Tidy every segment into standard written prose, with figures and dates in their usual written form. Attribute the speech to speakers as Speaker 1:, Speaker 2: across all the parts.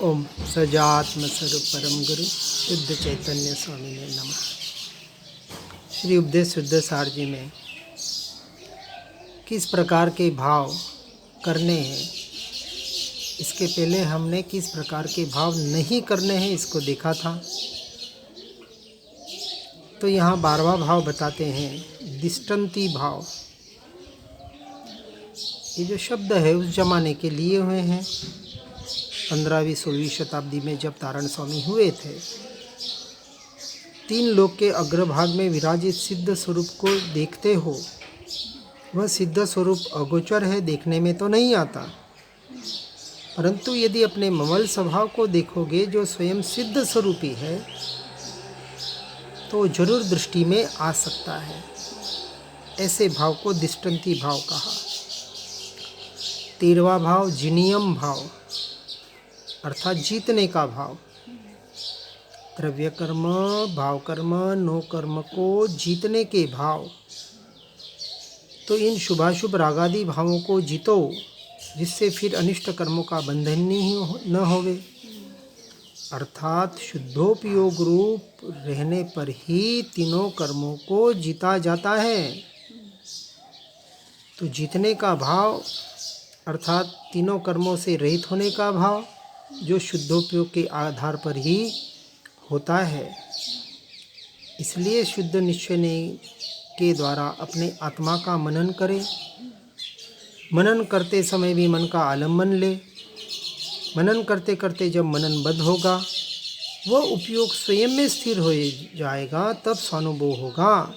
Speaker 1: ओम सजात्म स्वरूप परम गुरु शुद्ध चैतन्य स्वामी ने नमः। श्री उपदेश शुद्ध सार जी में किस प्रकार के भाव करने हैं, इसके पहले हमने किस प्रकार के भाव नहीं करने हैं इसको देखा था। तो यहाँ 12वां भाव बताते हैं, दिष्टंती भाव। ये जो शब्द है उस जमाने के लिए हुए हैं। 15वीं 16वीं शताब्दी में जब तारण स्वामी हुए थे, 3 लोक के अग्रभाग में विराजित सिद्ध स्वरूप को देखते हो। वह सिद्ध स्वरूप अगोचर है, देखने में तो नहीं आता, परंतु यदि अपने ममल स्वभाव को देखोगे जो स्वयं सिद्ध स्वरूपी है, तो जरूर दृष्टि में आ सकता है। ऐसे भाव को दिष्टंती भाव कहा। 13वां भाव जिनियम भाव अर्थात जीतने का भाव। द्रव्य कर्म, भाव कर्म, नो कर्म को जीतने के भाव। तो इन शुभाशुभ रागादि भावों को जीतो, जिससे फिर अनिष्ट कर्मों का बंधन न होवे। अर्थात शुद्धोपयोग रूप रहने पर ही तीनों कर्मों को जीता जाता है। तो जीतने का भाव अर्थात तीनों कर्मों से रहित होने का भाव, जो शुद्धोपयोग के आधार पर ही होता है। इसलिए शुद्ध निश्चय के द्वारा अपने आत्मा का मनन करें। मनन करते समय भी मन का आलम्बन ले। मनन करते करते जब मनन बद्ध होगा, वह उपयोग स्वयं में स्थिर हो जाएगा, तब स्वानुभव होगा।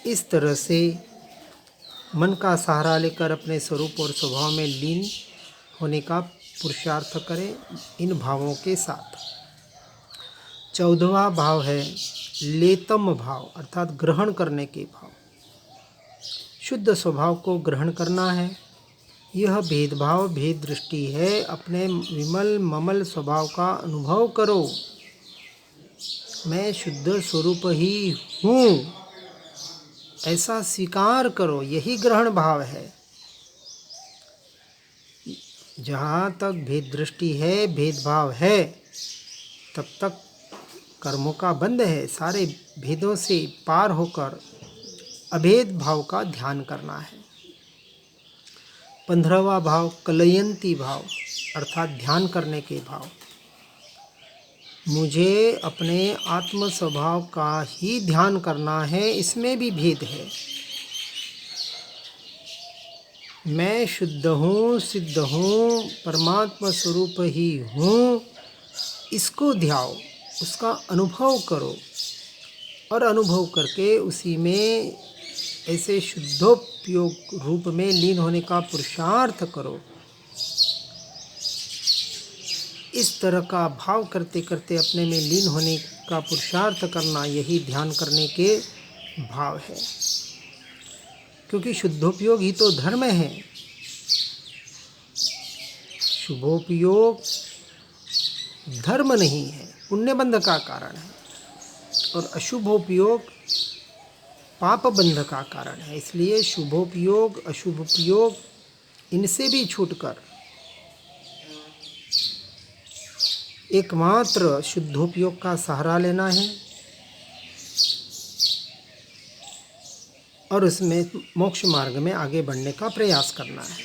Speaker 1: इस तरह से मन का सहारा लेकर अपने स्वरूप और स्वभाव में लीन होने का पुरुषार्थ करें इन भावों के साथ। 14वां भाव है लेतम भाव अर्थात ग्रहण करने के भाव। शुद्ध स्वभाव को ग्रहण करना है। यह भेदभाव भेद दृष्टि है। अपने विमल ममल स्वभाव का अनुभव करो। मैं शुद्ध स्वरूप ही हूँ, ऐसा स्वीकार करो। यही ग्रहण भाव है। जहाँ तक भेद दृष्टि है, भेदभाव है, तब तक कर्मों का बंध है। सारे भेदों से पार होकर अभेद भाव का ध्यान करना है। 15वां भाव कलयंती भाव अर्थात ध्यान करने के भाव। मुझे अपने आत्म स्वभाव का ही ध्यान करना है, इसमें भी भेद है। मैं शुद्ध हूँ, सिद्ध हूँ, परमात्मा स्वरूप ही हूँ, इसको ध्याओ, उसका अनुभव करो और अनुभव करके उसी में ऐसे शुद्धोपयोग रूप में लीन होने का पुरुषार्थ करो। इस तरह का भाव करते करते अपने में लीन होने का पुरुषार्थ करना, यही ध्यान करने के भाव है। क्योंकि शुद्धोपयोग ही तो धर्म है। शुभोपयोग धर्म नहीं है, पुण्यबंध का कारण है, और अशुभोपयोग पाप बंध का कारण है। इसलिए शुभोपयोग अशुभोपयोग इनसे भी छूटकर एकमात्र शुद्धोपयोग का सहारा लेना है और उसमें मोक्ष मार्ग में आगे बढ़ने का प्रयास करना है।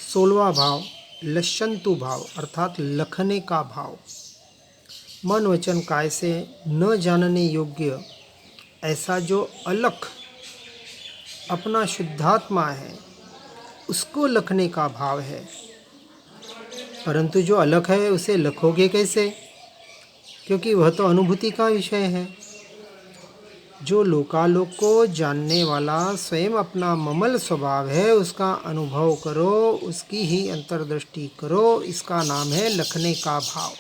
Speaker 1: 16वां भाव लक्षंतु भाव अर्थात लखने का भाव। मन वचन काय से न जानने योग्य ऐसा जो अलख अपना शुद्धात्मा है, उसको लखने का भाव है। परंतु जो अलख है उसे लखोगे कैसे? क्योंकि वह तो अनुभूति का विषय है। जो लोकालोक को जानने वाला स्वयं अपना ममल स्वभाव है, उसका अनुभव करो, उसकी ही अंतर्दृष्टि करो। इसका नाम है लखने का भाव।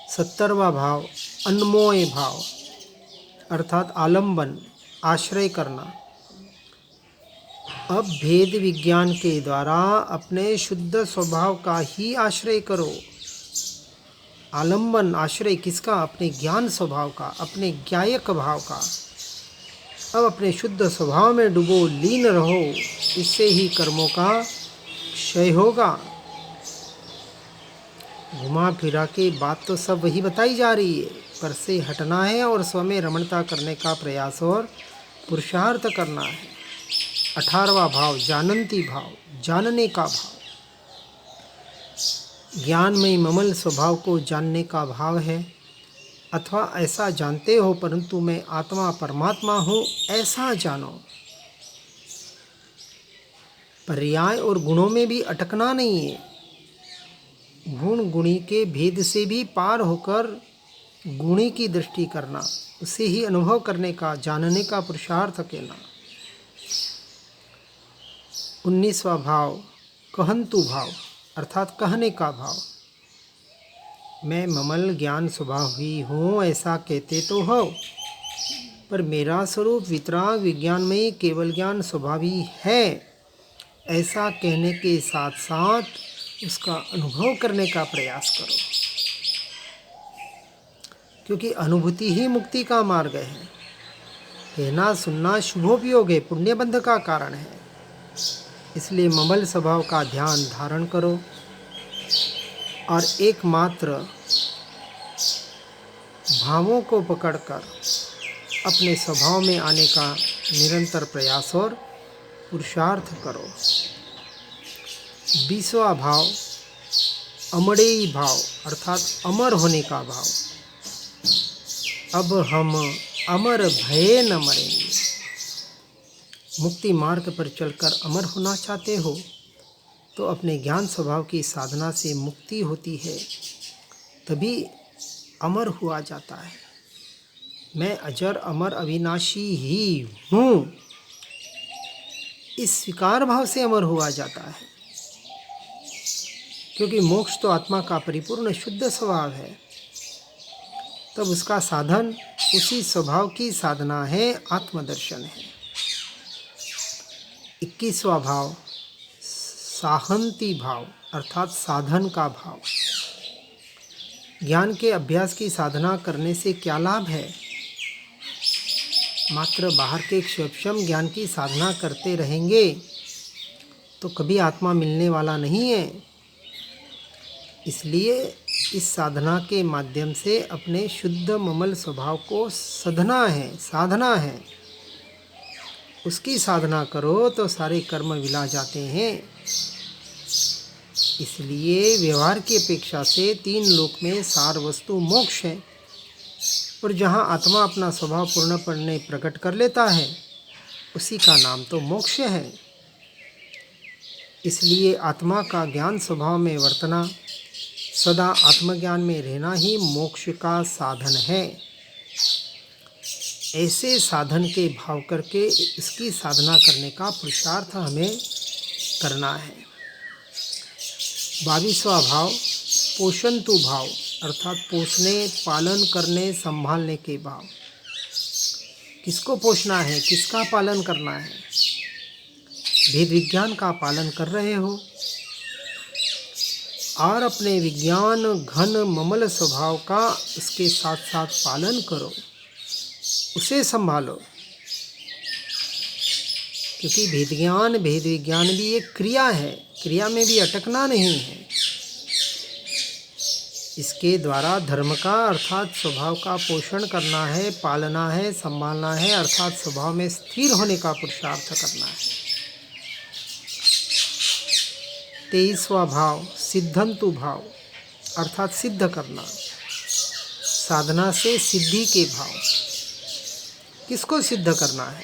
Speaker 1: 70वां भाव अन्मोय भाव अर्थात आलंबन, आश्रय करना। अब भेद विज्ञान के द्वारा अपने शुद्ध स्वभाव का ही आश्रय करो। आलंबन आश्रय किसका? अपने ज्ञान स्वभाव का, अपने ज्ञायक भाव का। अब अपने शुद्ध स्वभाव में डूबो, लीन रहो। इससे ही कर्मों का क्षय होगा। घुमा फिरा के बात तो सब वही बताई जा रही है, पर से हटना है और स्व में रमणता करने का प्रयास और पुरुषार्थ करना है। 18वां भाव जानंती भाव, जानने का भाव। ज्ञान में ममल स्वभाव को जानने का भाव है, अथवा ऐसा जानते हो परंतु मैं आत्मा परमात्मा हूँ ऐसा जानो। पर्याय और गुणों में भी अटकना नहीं है। गुण गुणी के भेद से भी पार होकर गुणी की दृष्टि करना, उसे ही अनुभव करने का, जानने का पुरुषार्थ करना। 19वां भाव कहंतु भाव, अर्थात कहने का भाव। मैं ममल ज्ञान स्वभाव ही हूँ ऐसा कहते तो हो, पर मेरा स्वरूप वितराग विज्ञान में केवल ज्ञान स्वभाव ही है ऐसा कहने के साथ साथ उसका अनुभव करने का प्रयास करो, क्योंकि अनुभूति ही मुक्ति का मार्ग है। कहना सुनना शुभोपयोग है, पुण्यबंध का कारण है। इसलिए ममल स्वभाव का ध्यान धारण करो और एकमात्र भावों को पकड़कर अपने स्वभाव में आने का निरंतर प्रयास और पुरुषार्थ करो। 20वां भाव अमरेयी भाव, अर्थात अमर होने का भाव। अब हम अमर भये न मरेंगे। मुक्ति मार्ग पर चलकर अमर होना चाहते हो तो अपने ज्ञान स्वभाव की साधना से मुक्ति होती है, तभी अमर हुआ जाता है। मैं अजर अमर अविनाशी ही हूँ, इस स्वीकार भाव से अमर हुआ जाता है, क्योंकि मोक्ष तो आत्मा का परिपूर्ण शुद्ध स्वभाव है। तब उसका साधन उसी स्वभाव की साधना है, आत्मदर्शन है। 21वां भाव साहंती भाव, अर्थात साधन का भाव। ज्ञान के अभ्यास की साधना करने से क्या लाभ है? मात्र बाहर के क्षेपक्षम ज्ञान की साधना करते रहेंगे तो कभी आत्मा मिलने वाला नहीं है। इसलिए इस साधना के माध्यम से अपने शुद्ध ममल स्वभाव को साधना है। उसकी साधना करो तो सारे कर्म विला जाते हैं। इसलिए व्यवहार की अपेक्षा से 3 लोक में सार वस्तु मोक्ष है, और जहाँ आत्मा अपना स्वभाव पूर्णपणे प्रकट कर लेता है उसी का नाम तो मोक्ष है। इसलिए आत्मा का ज्ञान स्वभाव में वर्तना, सदा आत्मज्ञान में रहना ही मोक्ष का साधन है। ऐसे साधन के भाव करके इसकी साधना करने का पुरुषार्थ हमें करना है। 22वां भाव पोषंतु भाव, अर्थात पोषने, पालन करने, संभालने के भाव। किसको पोषना है, किसका पालन करना है? भेद विज्ञान का पालन कर रहे हो और अपने विज्ञान घन ममल स्वभाव का इसके साथ साथ पालन करो, उसे संभालो। क्योंकि भेद विज्ञान भी एक क्रिया है, क्रिया में भी अटकना नहीं है। इसके द्वारा धर्म का अर्थात स्वभाव का पोषण करना है, पालना है, संभालना है, अर्थात स्वभाव में स्थिर होने का पुरुषार्थ करना है। 23वां भाव सिद्धंतु भाव, अर्थात सिद्ध करना। साधना से सिद्धि के भाव। किसको सिद्ध करना है?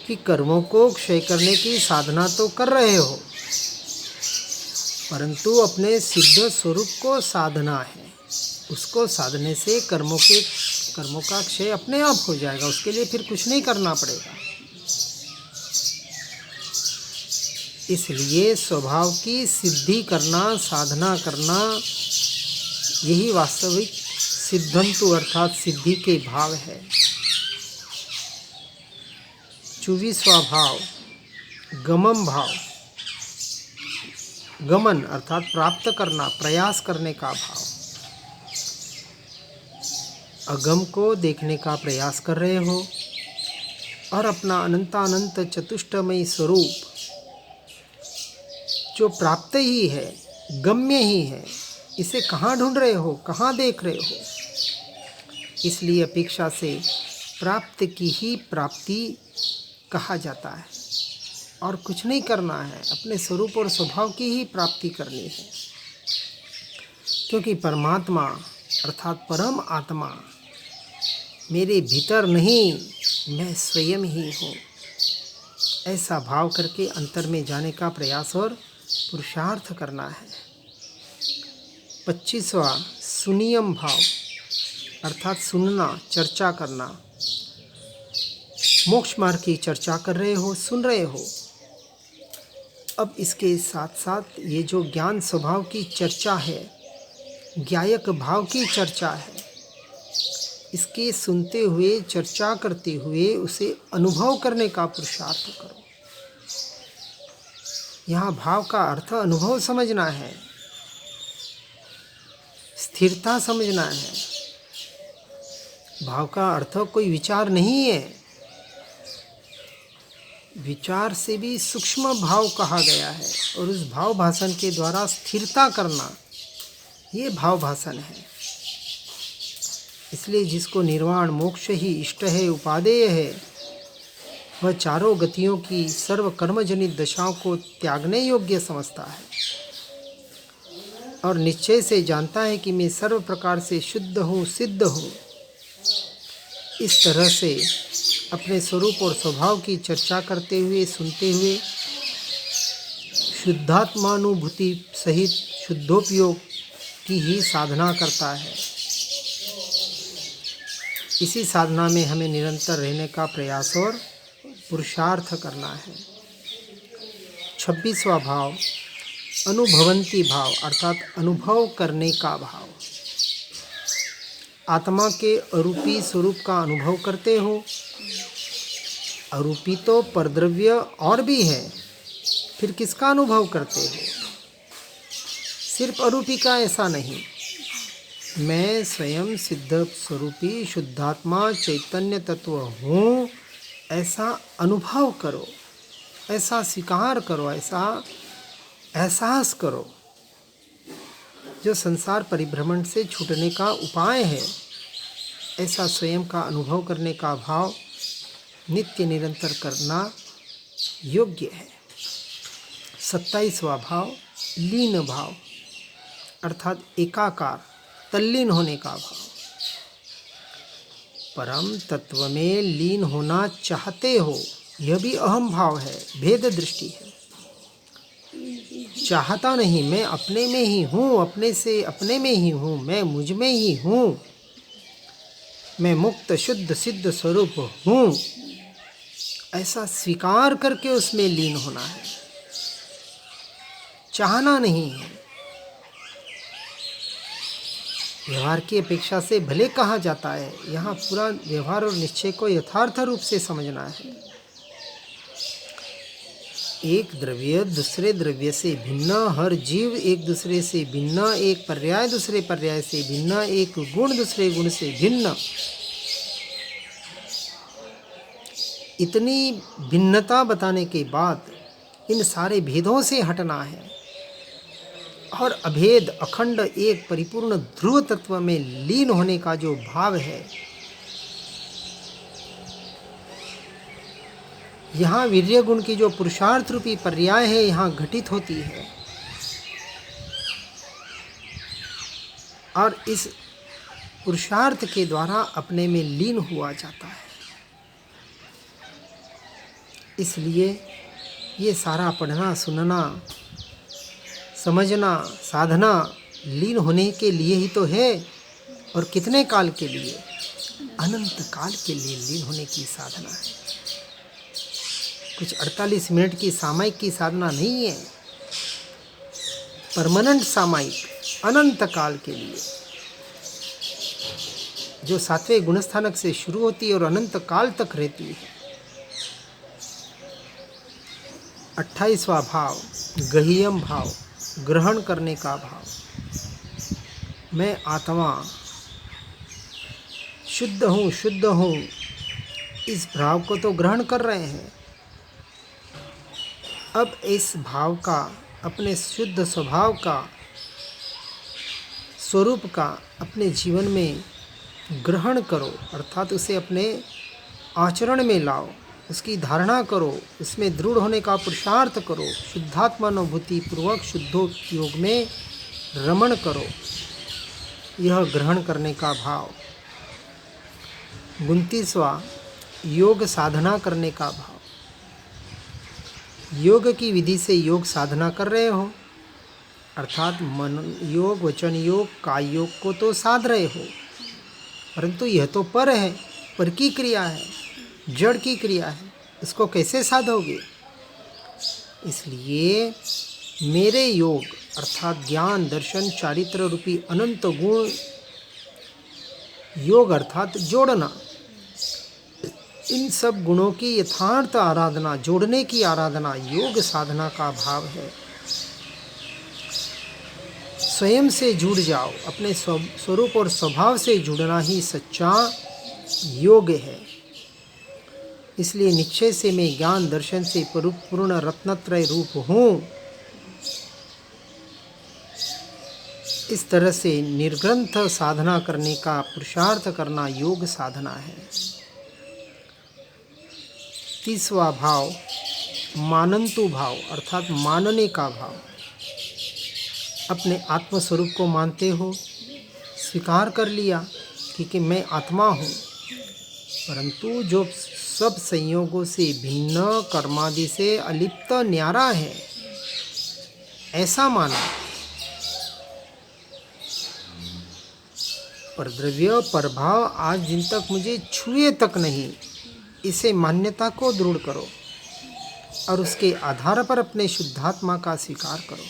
Speaker 1: कि कर्मों को क्षय करने की साधना तो कर रहे हो, परंतु अपने सिद्ध स्वरूप को साधना है। उसको साधने से कर्मों का क्षय अपने आप हो जाएगा, उसके लिए फिर कुछ नहीं करना पड़ेगा। इसलिए स्वभाव की सिद्धि करना, साधना करना, यही वास्तविक सिद्धंतु अर्थात सिद्धि के भाव है। 24वां भाव गमन भाव। गमन अर्थात प्राप्त करना, प्रयास करने का भाव। अगम को देखने का प्रयास कर रहे हो और अपना अनंतानंत चतुष्टमयी स्वरूप जो प्राप्त ही है गम्य ही है, इसे कहाँ ढूंढ रहे हो, कहाँ देख रहे हो। इसलिए अपेक्षा से प्राप्त की ही प्राप्ति कहा जाता है, और कुछ नहीं करना है, अपने स्वरूप और स्वभाव की ही प्राप्ति करनी है। क्योंकि परमात्मा अर्थात परम आत्मा मेरे भीतर नहीं, मैं स्वयं ही हूँ, ऐसा भाव करके अंतर में जाने का प्रयास और पुरुषार्थ करना है। 25वां सुनियम भाव अर्थात सुनना, चर्चा करना। मोक्ष मार्ग की चर्चा कर रहे हो, सुन रहे हो। अब इसके साथ साथ ये जो ज्ञान स्वभाव की चर्चा है, ज्ञायक भाव की चर्चा है, इसके सुनते हुए, चर्चा करते हुए उसे अनुभव करने का पुरुषार्थ करो। यहाँ भाव का अर्थ अनुभव समझना है, स्थिरता समझना है। भाव का अर्थ कोई विचार नहीं है, विचार से भी सूक्ष्म भाव कहा गया है, और उस भाव भाषण के द्वारा स्थिरता करना, ये भाव भाषण है। इसलिए जिसको निर्वाण मोक्ष ही इष्ट है, उपादेय है, वह चारों गतियों की सर्व कर्मजनित दशाओं को त्यागने योग्य समझता है और निश्चय से जानता है कि मैं सर्व प्रकार से शुद्ध हूँ, सिद्ध हूँ। इस तरह से अपने स्वरूप और स्वभाव की चर्चा करते हुए, सुनते हुए शुद्धात्मानुभूति सहित शुद्धोपयोग की ही साधना करता है। इसी साधना में हमें निरंतर रहने का प्रयास और पुरुषार्थ करना है। 26वां भाव अनुभवंती भाव अर्थात अनुभव करने का भाव। आत्मा के अरूपी स्वरूप का अनुभव करते हो। अरूपी तो परद्रव्य और भी है, फिर किसका अनुभव करते हो? सिर्फ अरूपी का ऐसा नहीं, मैं स्वयं सिद्ध स्वरूपी शुद्धात्मा चैतन्य तत्व हूँ, ऐसा अनुभव करो, ऐसा स्वीकार करो, ऐसा एहसास करो। जो संसार परिभ्रमण से छूटने का उपाय है, ऐसा स्वयं का अनुभव करने का भाव नित्य निरंतर करना योग्य है। 27वां भाव लीन भाव अर्थात एकाकार, तल्लीन होने का भाव। परम तत्व में लीन होना चाहते हो, यह भी अहम भाव है, भेद दृष्टि है। चाहता नहीं, मैं अपने में ही हूँ, अपने से अपने में ही हूँ, मैं मुझ में ही हूँ, मैं मुक्त शुद्ध सिद्ध स्वरूप हूँ, ऐसा स्वीकार करके उसमें लीन होना है, चाहना नहीं है। व्यवहार की अपेक्षा से भले कहा जाता है, यहाँ पूरा व्यवहार और निश्चय को यथार्थ रूप से समझना है। एक द्रव्य दूसरे द्रव्य से भिन्न, हर जीव एक दूसरे से भिन्न, एक पर्याय दूसरे पर्याय से भिन्न, एक गुण दूसरे गुण से भिन्न। इतनी भिन्नता बताने के बाद इन सारे भेदों से हटना है और अभेद अखंड एक परिपूर्ण ध्रुव तत्व में लीन होने का जो भाव है, यहाँ वीर्य गुण की जो पुरुषार्थ रूपी पर्याय है, यहाँ घटित होती है। और इस पुरुषार्थ के द्वारा अपने में लीन हुआ जाता है। इसलिए ये सारा पढ़ना, सुनना, समझना, साधना लीन होने के लिए ही तो है। और कितने काल के लिए? अनंत काल के लिए लीन होने की साधना है। कुछ 48 मिनट की सामयिक की साधना नहीं है, परमानेंट सामयिक, अनंत काल के लिए, जो 7वें गुणस्थानक से शुरू होती है और अनंत काल तक रहती है। 28वां भाव गह्यम भाव, ग्रहण करने का भाव। मैं आत्मा शुद्ध हूँ, शुद्ध हूँ, इस भाव को तो ग्रहण कर रहे हैं। अब इस भाव का, अपने शुद्ध स्वभाव का स्वरूप का अपने जीवन में ग्रहण करो, अर्थात उसे अपने आचरण में लाओ, उसकी धारणा करो, उसमें दृढ़ होने का पुरुषार्थ करो, शुद्धात्मानुभूति पूर्वक शुद्धोपयोग में रमण करो। यह ग्रहण करने का भाव। 29वां योग साधना करने का भाव। योग की विधि से योग साधना कर रहे हो, अर्थात मन योग, वचन योग, काय योग को तो साध रहे हो, परंतु यह तो पर है, पर की क्रिया है, जड़ की क्रिया है, इसको कैसे साधोगे? इसलिए मेरे योग अर्थात ज्ञान, दर्शन, चारित्र रूपी अनंत गुण, योग अर्थात जोड़ना, इन सब गुणों की यथार्थ आराधना, जोड़ने की आराधना योग साधना का भाव है। स्वयं से जुड़ जाओ, अपने स्वरूप और स्वभाव से जुड़ना ही सच्चा योग है। इसलिए निश्चय से मैं ज्ञान दर्शन से परिपूर्ण रत्नत्रय रूप हूँ, इस तरह से निर्ग्रंथ साधना करने का पुरुषार्थ करना योग साधना है। 30वां भाव मानंतु भाव, अर्थात मानने का भाव। अपने आत्मस्वरूप को मानते हो, स्वीकार कर लिया कि मैं आत्मा हूँ, परंतु जो सब संयोगों से भिन्न, कर्मादि से अलिप्त न्यारा है, ऐसा माना। पर द्रव्य प्रभाव आज दिन तक मुझे छुए तक नहीं, इसे मान्यता को दृढ़ करो और उसके आधार पर अपने शुद्धात्मा का स्वीकार करो।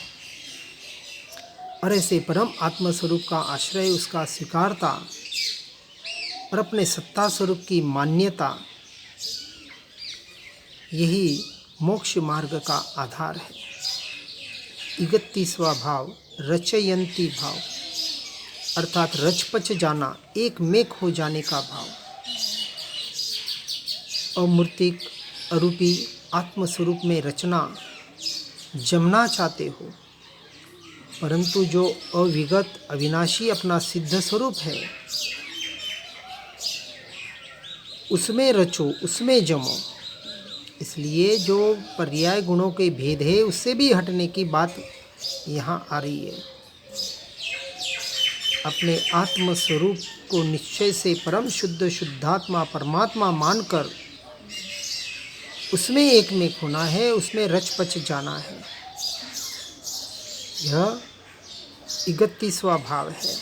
Speaker 1: और ऐसे परम आत्मस्वरूप का आश्रय, उसका स्वीकारता और अपने सत्ता स्वरूप की मान्यता, यही मोक्ष मार्ग का आधार है। 31वां भाव रचयंती भाव, अर्थात रचपच जाना, एक मेक हो जाने का भाव। अमूर्तिक अरूपी आत्मस्वरूप में रचना जमना चाहते हो, परंतु जो अविगत अविनाशी अपना सिद्ध स्वरूप है, उसमें रचो, उसमें जमो। इसलिए जो पर्याय गुणों के भेद है, उससे भी हटने की बात यहाँ आ रही है। अपने आत्मस्वरूप को निश्चय से परम शुद्ध शुद्धात्मा परमात्मा मानकर उसमें एक में होना है, उसमें रचपच जाना है। यह 31वां भाव है।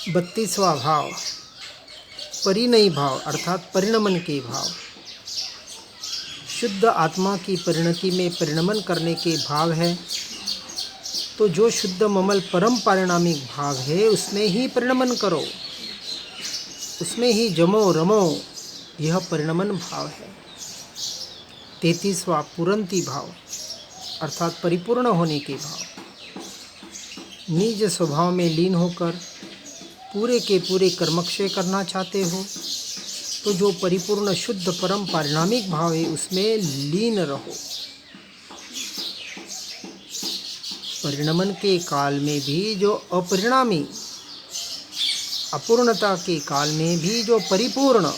Speaker 1: 32वां भाव परिणय भाव, अर्थात परिणमन के भाव। शुद्ध आत्मा की परिणति में परिणमन करने के भाव है, तो जो शुद्ध ममल परम पारिणामिक भाव है, उसमें ही परिणमन करो, उसमें ही जमो रमो, यह परिणमन भाव है। 33वां पुरंती भाव, अर्थात परिपूर्ण होने के भाव। निज स्वभाव में लीन होकर पूरे के पूरे कर्मक्षय करना चाहते हो, तो जो परिपूर्ण शुद्ध परम पारिणामिक भाव है, उसमें लीन रहो। परिणमन के काल में भी जो अपरिणामी, अपूर्णता के काल में भी जो परिपूर्ण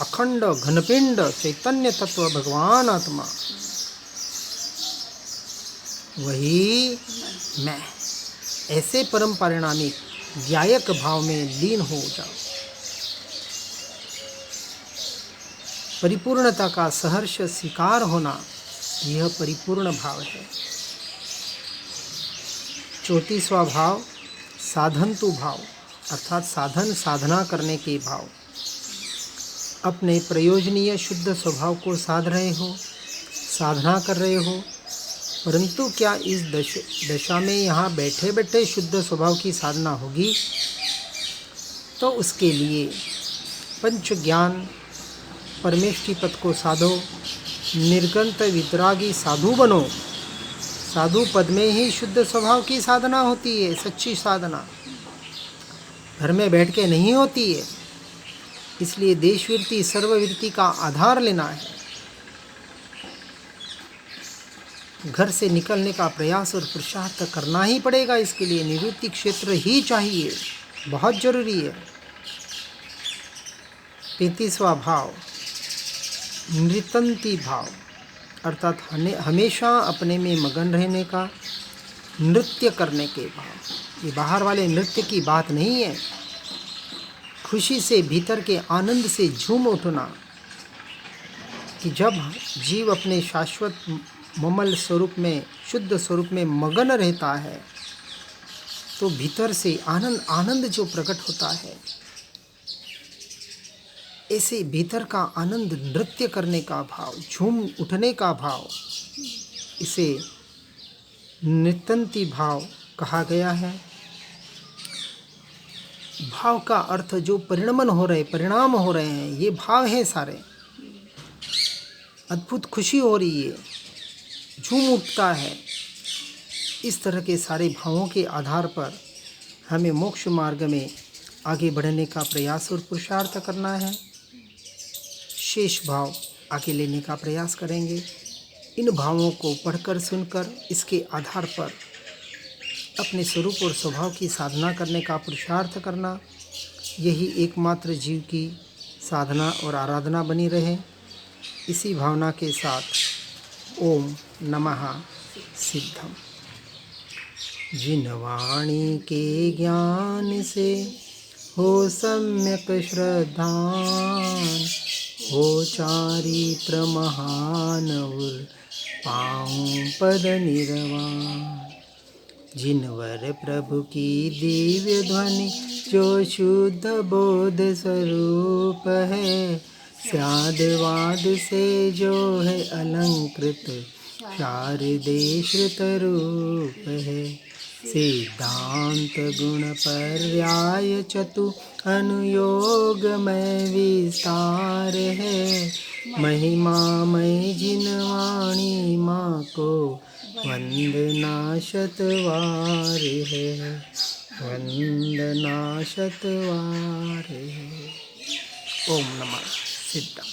Speaker 1: अखंड घनपिंड चैतन्य तत्व भगवान आत्मा, वही मैं, ऐसे परम पारिणामिक व्यायक भाव में लीन हो जाओ। परिपूर्णता का सहर्ष स्वीकार होना, यह परिपूर्ण भाव है। 34वां भाव साधंतु भाव, अर्थात साधन साधना करने के भाव। अपने प्रयोजनीय शुद्ध स्वभाव को साध रहे हो, साधना कर रहे हो, परंतु क्या इस दशा में यहाँ बैठे बैठे शुद्ध स्वभाव की साधना होगी? तो उसके लिए पंच ज्ञान परमेष्टि पद को साधो, निर्गंत वितरागी साधु बनो। साधु पद में ही शुद्ध स्वभाव की साधना होती है, सच्ची साधना घर में बैठ के नहीं होती है। इसलिए देशवृत्ति सर्ववृत्ति का आधार लेना है। घर से निकलने का प्रयास और पुरुषार्थ करना ही पड़ेगा। इसके लिए निवृत्ति क्षेत्र ही चाहिए, बहुत जरूरी है। 35वां भाव नृतंती भाव, अर्थात हमेशा अपने में मगन रहने का, नृत्य करने के भाव। ये बाहर वाले नृत्य की बात नहीं है, खुशी से भीतर के आनंद से झूम उठना। कि जब जीव अपने शाश्वत ममल स्वरूप में, शुद्ध स्वरूप में मगन रहता है तो भीतर से आनंद जो प्रकट होता है, ऐसे भीतर का आनंद, नृत्य करने का भाव, झूम उठने का भाव, इसे नृत्यंती भाव कहा गया है। भाव का अर्थ जो परिणमन हो रहे, परिणाम हो रहे हैं, ये भाव हैं सारे। अद्भुत खुशी हो रही है, झूम उठता है। इस तरह के सारे भावों के आधार पर हमें मोक्ष मार्ग में आगे बढ़ने का प्रयास और पुरुषार्थ करना है। शेष भाव आगे लेने का प्रयास करेंगे। इन भावों को पढ़कर, सुनकर, इसके आधार पर अपने स्वरूप और स्वभाव की साधना करने का पुरुषार्थ करना, यही एकमात्र जीव की साधना और आराधना बनी रहे। इसी भावना के साथ ओम नमः सिद्धम। जिन वाणी के ज्ञान से हो सम्यक श्रद्धान, हो चारित्र महान और पाऊं पद निर्वाण। जिनवर प्रभु की दिव्य ध्वनि जो शुद्ध बोध स्वरूप है, स्यादवाद से जो है अलंकृत शारदे श्रुत रूप है। सिद्धांत गुण पर्याय चतु अनुयोग में विस्तार है। महिमामय जिन वाणी माँ को वंदना शतवार है, वंदना शतवार है। ओम नमः सिद्धम।